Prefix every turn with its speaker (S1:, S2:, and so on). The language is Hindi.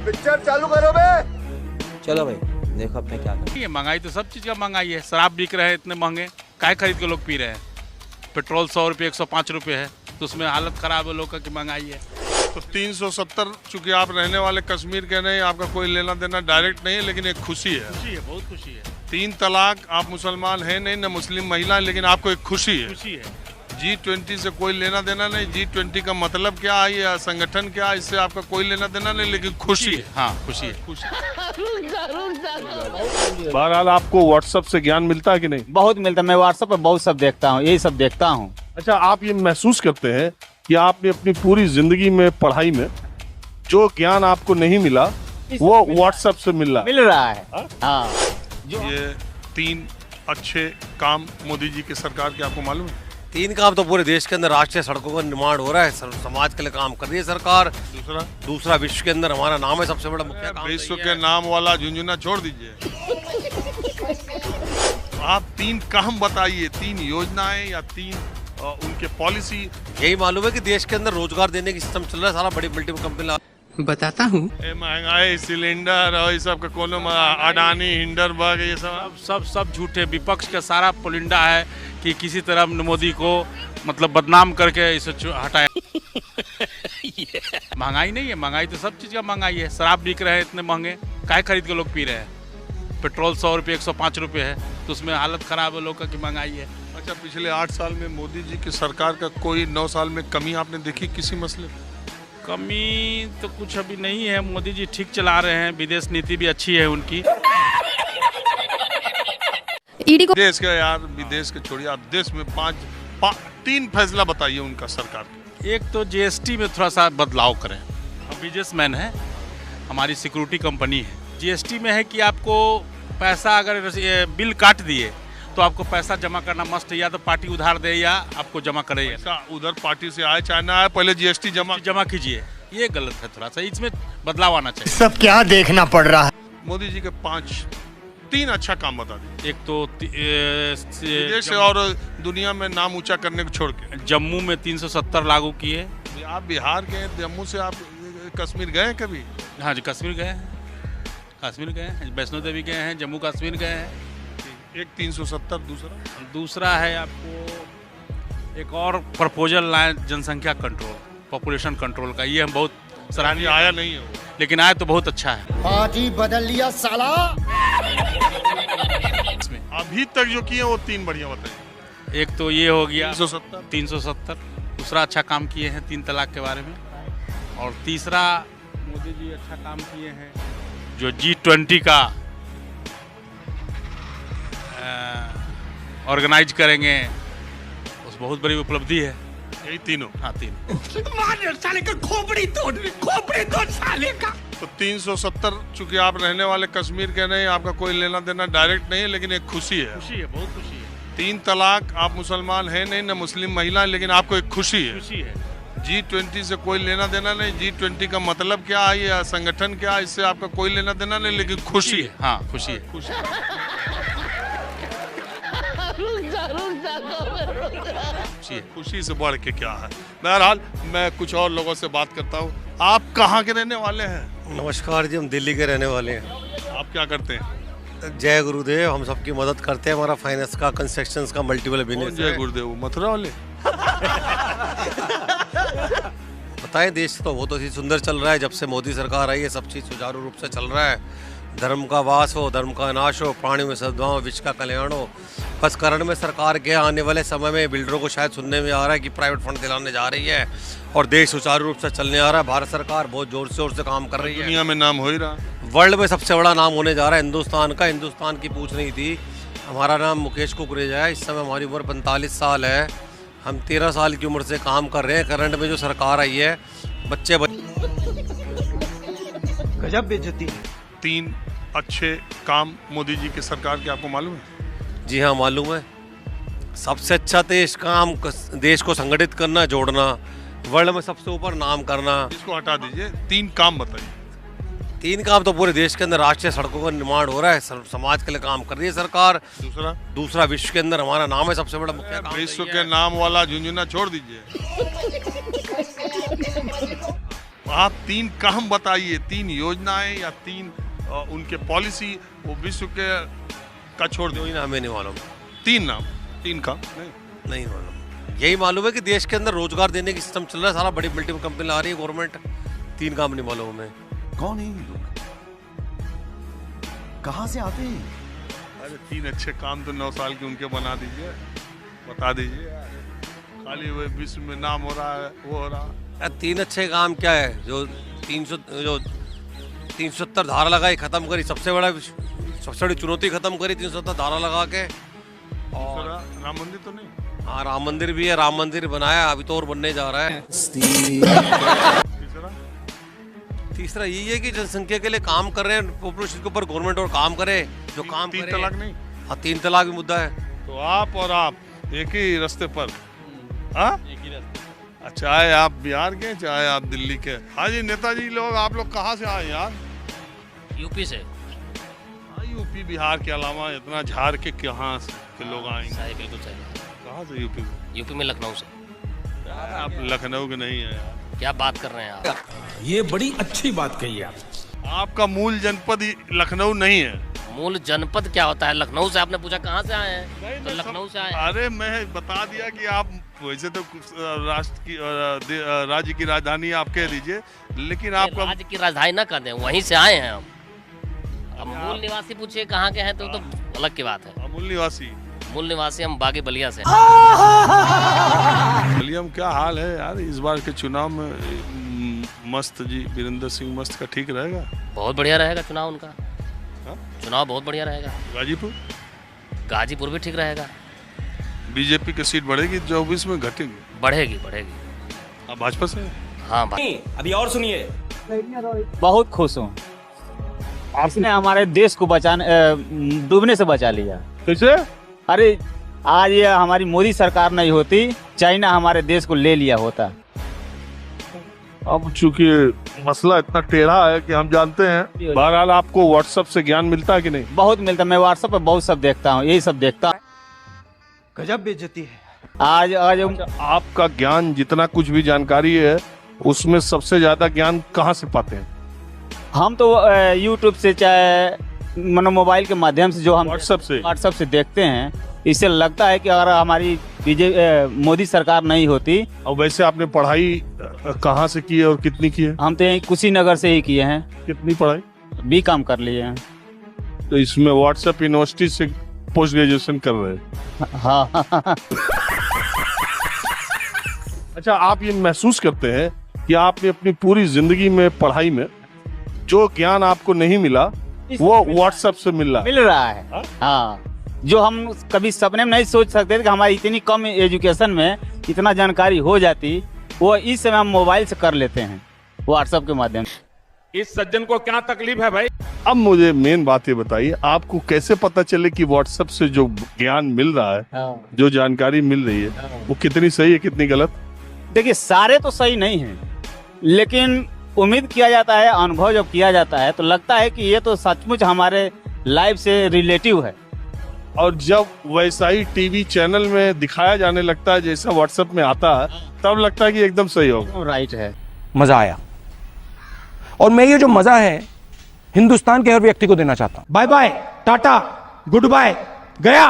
S1: पिक्चर चालू करो बे।
S2: चलो भाई देखो अपने क्या कर।
S3: ये महंगाई तो सब चीज़ का महंगाई है। शराब बिक रहे हैं इतने महंगे, काय खरीद के लोग पी रहे हैं। पेट्रोल 100 रुपये 105 रुपये है, तो उसमें हालत ख़राब है लोगों की, महंगाई है।
S4: तो 370, चूंकि आप रहने वाले कश्मीर के नहीं, आपका कोई लेना देना डायरेक्ट नहीं है, लेकिन एक खुशी है।
S3: खुशी है, बहुत खुशी है।
S4: 3 तलाक, आप मुसलमान हैं नहीं, न मुस्लिम महिला, लेकिन आपको एक खुशी है।
S3: खुशी है।
S4: G20 से कोई लेना देना नहीं। G20 का मतलब क्या है, ये संगठन क्या है, इससे आपका कोई लेना देना नहीं, लेकिन खुशी है।
S3: हाँ, खुशी है।
S4: बहरहाल आपको व्हाट्सएप से ज्ञान मिलता है कि नहीं?
S5: बहुत मिलता है। मैं व्हाट्सएप पे बहुत सब देखता हूँ, यही सब देखता हूँ।
S4: अच्छा, आप ये महसूस करते हैं कि आपने अपनी पूरी जिंदगी में, पढ़ाई में जो ज्ञान आपको नहीं मिला वो व्हाट्सएप से मिल
S5: रहा है। हाँ।
S4: ये 3 अच्छे काम मोदी जी की सरकार के आपको मालूम है?
S6: 3 काम तो पूरे देश के अंदर राष्ट्रीय सड़कों का निर्माण हो रहा है, समाज के लिए काम कर रही है सरकार। दूसरा विश्व के अंदर हमारा नाम है सबसे बड़ा मुख्य काम।
S4: विश्व के नाम वाला झुंझुना छोड़ दीजिए। आप 3 काम बताइए, 3 योजनाएं या 3 उनके पॉलिसी।
S6: यही मालूम है कि देश के अंदर रोजगार देने की सिस्टम चल रहा है, सारा बड़ी मल्टीपल कंपनी
S7: बताता हूँ।
S4: महंगाई, सिलेंडर और ये सब का कोनो अडानी, हिंडरबर्ग, ये
S3: सब झूठे। विपक्ष का सारा पुलिंडा है कि किसी तरह मोदी को मतलब बदनाम करके इसे हटाया। महंगाई नहीं है, महंगाई तो सब चीज़ का महंगाई है। शराब बिक रहे हैं इतने महंगे, काय खरीद के लोग पी रहे हैं। पेट्रोल 100 रुपये 105 रुपये है, तो उसमें हालत ख़राब है लोगों की, महंगाई है।
S4: अच्छा, पिछले 8 साल में मोदी जी की सरकार का कोई 9 साल में कमी आपने देखी किसी मसले में?
S3: कमी तो कुछ अभी नहीं है। मोदी जी ठीक चला रहे हैं, विदेश नीति भी अच्छी है उनकी।
S4: देश के यार, विदेश के छोड़िए, आप देश में 3 फैसला बताइए उनका सरकार का।
S3: एक तो जीएसटी में थोड़ा सा बदलाव करें। हम बिजनेसमैन हैं, हमारी सिक्योरिटी कंपनी है। जीएसटी में है कि आपको पैसा अगर बिल काट दिए तो आपको पैसा जमा करना मस्ट है, या तो पार्टी उधार दे या आपको जमा करे।
S4: उधर पार्टी से आए चाहे ना आए, पहले जीएसटी जमा कीजिए। ये गलत है, थोड़ा सा इसमें बदलाव आना चाहिए।
S1: सब क्या देखना पड़ रहा है।
S4: मोदी जी के 3 अच्छा काम बता दीजिए।
S3: एक तो
S4: देश और दुनिया में नाम ऊंचा करने को छोड़ के
S3: जम्मू में 370 लागू किए।
S4: आप बिहार के, जम्मू से आप कश्मीर गए कभी?
S3: हाँ जी, कश्मीर गए हैं, वैष्णो देवी गए हैं, जम्मू कश्मीर गए हैं।
S4: एक 370,
S3: दूसरा है आपको एक और प्रपोजल लाए, जनसंख्या कंट्रोल, पॉपुलेशन कंट्रोल का। ये हम बहुत सराहनीय,
S4: आया नहीं है वो,
S3: लेकिन आया तो बहुत अच्छा है।
S1: पार्टी बदल लिया साला।
S4: अभी तक जो किए वो 3 बढ़िया बताइए।
S3: एक तो ये हो गया
S4: 370।
S3: दूसरा अच्छा काम किए हैं 3 तलाक के बारे में। और तीसरा मोदी जी अच्छा काम किए हैं जो G20 का ऑर्गेनाइज करेंगे, उस बहुत बड़ी उपलब्धि है।
S4: यही तीनों?
S3: हाँ, 3।
S7: साले का खोपड़ी तोड़ साले का।
S4: तो 370, चूंकि आप रहने वाले कश्मीर के नहीं, आपका कोई लेना देना डायरेक्ट नहीं है, लेकिन एक खुशी है।
S3: खुशी है, बहुत खुशी है।
S4: 3 तलाक, आप मुसलमान हैं नहीं, न मुस्लिम महिला, लेकिन आपको एक खुशी है।
S3: खुशी है।
S4: G20 से कोई लेना देना नहीं। G20 का मतलब क्या है, ये संगठन क्या है, इससे आपका कोई लेना देना नहीं, लेकिन खुशी है।
S3: हाँ, खुशी है।
S4: खुशी से बढ़ के क्या है। बहरहाल मैं कुछ और लोगों से बात करता हूँ। आप कहाँ के रहने वाले हैं?
S6: नमस्कार जी, हम दिल्ली के रहने वाले हैं।
S4: आप क्या करते हैं?
S6: जय गुरुदेव, हम सबकी मदद करते हैं। हमारा फाइनेंस का, कंस्ट्रक्शन का मल्टीपल बिजनेस है।
S4: जय गुरुदेव, मथुरा वाले?
S6: बताएं, देश तो बहुत ही सुंदर चल रहा है। जब से मोदी सरकार आई है, सब चीज़ सुचारू रूप से चल रहा है। धर्म का वास हो, धर्म का नाश हो, प्राणी में सद्भाव, विश्व का कल्याण हो। बस करण में सरकार के आने वाले समय में बिल्डरों को शायद सुनने में आ रहा है कि प्राइवेट फंड दिलाने जा रही है और देश सुचारू रूप से चलने आ रहा है। भारत सरकार बहुत जोर शोर से काम कर रही है।
S4: दुनिया में नाम हो ही रहा,
S6: वर्ल्ड में सबसे बड़ा नाम होने जा रहा है हिंदुस्तान का। हिंदुस्तान की पूछ नहीं थी। हमारा नाम मुकेश कुकरेजा है। इस समय हमारी उम्र 45 साल है। हम 13 साल की उम्र से काम कर रहे हैं। करंट में जो सरकार आई है, बच्चे
S1: गजब बेइज्जती।
S4: 3 अच्छे काम मोदी जी की सरकार के आपको मालूम है?
S6: जी हाँ, मालूम है। सबसे अच्छा देश काम, देश को संगठित करना, जोड़ना, वर्ल्ड में सबसे ऊपर नाम करना।
S4: इसको हटा दीजिए, 3 काम बताइए।
S6: 3 काम तो पूरे देश के अंदर राष्ट्रीय सड़कों का निर्माण हो रहा है, समाज के लिए काम कर रही है सरकार। दूसरा विश्व के अंदर हमारा नाम है सबसे बड़ा मुख्य काम।
S4: विश्व के नाम वाला झुंझुना छोड़ दीजिए। आप 3 काम बताइए, 3 योजनाएं या 3 उनके पॉलिसी, वो विश्व के का छोड़ दो।
S6: ना हमें नहीं मालूम।
S4: 3 नाम, 3 काम
S6: नहीं मालूम। यही मालूम है कि देश के अंदर रोजगार देने की सिस्टम चल रहा है, सारा बड़ी मल्टी कंपनी ला रही है गवर्नमेंट। 3 काम नहीं मालूम हमें।
S1: कौन है ये लोग? कहाँ से आते हैं?
S4: अरे 3 अच्छे काम तो 9 साल के उनके बना दीजिए, बता दीजिए। खाली वो विश्व में नाम हो रहा है, वो हो रहा है।
S6: 3 अच्छे काम क्या है? जो 370 धारा लगाई, खत्म करी, सबसे बड़ी चुनौती खत्म करी 370 धारा लगा के। और
S4: राम मंदिर तो नहीं?
S6: हाँ, राम मंदिर भी है, राम मंदिर बनाया, अभी तो और बनने जा रहा है। तीसरा यही है कि जनसंख्या के लिए काम कर रहे हैं, पॉपुलेशन के ऊपर गवर्नमेंट और काम करे, जो काम
S4: 3
S6: करे।
S4: तलाक नहीं?
S6: हाँ, 3 तलाक भी मुद्दा है।
S4: तो आप और आप एक ही रास्ते पर? हाँ, एक ही रास्ते। चाहे आप बिहार के, चाहे आप दिल्ली के। हाँ जी, नेताजी लोग, आप लोग कहाँ से आए यार?
S8: यूपी से।
S4: हाँ, यूपी बिहार के अलावा इतना झाड़ के कहाँ के लोग आएंगे?
S8: सही, बिल्कुल सही।
S4: कहाँ से यूपी?
S8: यूपी में लखनऊ से।
S4: यार आप लखनऊ के नहीं है यार।
S8: क्या बात कर रहे हैं आप?
S7: ये बड़ी अच्छी बात कही आप।
S4: आपका मूल जनपद लखनऊ नहीं है।
S8: मूल जनपद क्या होता है? लखनऊ से आपने पूछा कहाँ से आए हैं? तो लखनऊ से आए हैं।
S4: अरे मैं बता दिया कि आप वैसे तो राष्ट्र की राज्य की राजधानी आप कह दीजिए, लेकिन आपका
S8: राज्य की राजधानी ना कर दें, वहीं से आए हैं हम। अब मूल निवासी पूछिए कहाँ के हैं तो अलग की बात है।
S4: मूल निवासी?
S8: मूल निवासी हम बागी बलिया से।
S4: बलिया में क्या हाल है यार? इस बार के चुनाव में मस्त जी वीरेंद्र सिंह मस्त का ठीक रहेगा?
S8: बहुत बढ़िया रहेगा चुनाव उनका।
S4: हाँ?
S8: चुनाव बहुत बढ़िया रहेगा।
S4: गाजीपुर?
S8: गाजीपुर भी ठीक रहेगा।
S4: बीजेपी की सीट बढ़ेगी 24 में, घटेगी?
S8: बढ़ेगी बढ़ेगी।
S4: आप भाजपा से?
S8: हाँ
S7: अभी और सुनिए।
S5: बहुत खुश हूँ। आपने हमारे देश को डूबने से बचा लिया।
S4: कैसे?
S5: अरे आज ये हमारी मोदी सरकार नहीं होती, चाइना हमारे देश को ले लिया होता।
S4: अब चूंकि मसला इतना टेढ़ा है कि हम जानते हैं। बहरहाल आपको व्हाट्सएप से ज्ञान मिलता है कि नहीं?
S5: बहुत मिलता। मैं व्हाट्सएप पे बहुत सब देखता हूँ, यही सब देखता हूँ।
S1: गजब बेइज्जती है।
S5: आज
S4: आपका ज्ञान जितना कुछ भी जानकारी है, उसमें सबसे ज्यादा ज्ञान कहाँ से पाते हैं?
S5: हम तो यूट्यूब से, चाहे मोबाइल के माध्यम से, जो हम व्हाट्सएप से देखते हैं। इससे लगता है कि अगर हमारी मोदी सरकार नहीं होती।
S4: और वैसे आपने पढ़ाई कहाँ से की है और कितनी की है?
S5: हम तो यहीं कुशीनगर से ही किए हैं।
S4: कितनी पढ़ाई?
S5: BCom कर लिए हैं।
S4: तो इसमें व्हाट्सएप यूनिवर्सिटी से पोस्ट ग्रेजुएशन कर रहे हैं?
S5: हाँ।
S4: अच्छा, आप ये महसूस करते हैं कि आपने अपनी पूरी जिंदगी में पढ़ाई में जो ज्ञान आपको नहीं मिला, वो व्हाट्सएप से मिल
S5: रहा है? हाँ, जो हम कभी सपने में नहीं सोच सकते थे कि हमारी इतनी कम एजुकेशन में इतना जानकारी हो जाती, वो इस समय हम मोबाइल से कर लेते हैं, व्हाट्सएप के माध्यम से।
S7: इस सज्जन को क्या तकलीफ है भाई?
S4: अब मुझे मेन बात ये बताइए, आपको कैसे पता चले कि व्हाट्सएप से जो ज्ञान मिल रहा है, जो जानकारी मिल रही है, वो कितनी सही है कितनी गलत?
S5: देखिए, सारे तो सही नहीं है, लेकिन उम्मीद किया जाता है, अनुभव जब किया जाता है तो लगता है कि ये तो सचमुच हमारे लाइफ से रिलेटिव है।
S4: और जब वैसा ही टीवी चैनल में दिखाया जाने लगता है जैसा व्हाट्सएप में आता है, तब लगता है कि एकदम सही होगा।
S5: राइट है।
S9: मजा आया, और मैं ये जो मजा है हिंदुस्तान के हर व्यक्ति को देना चाहता हूं।
S7: Bye bye, tata, good bye, गया।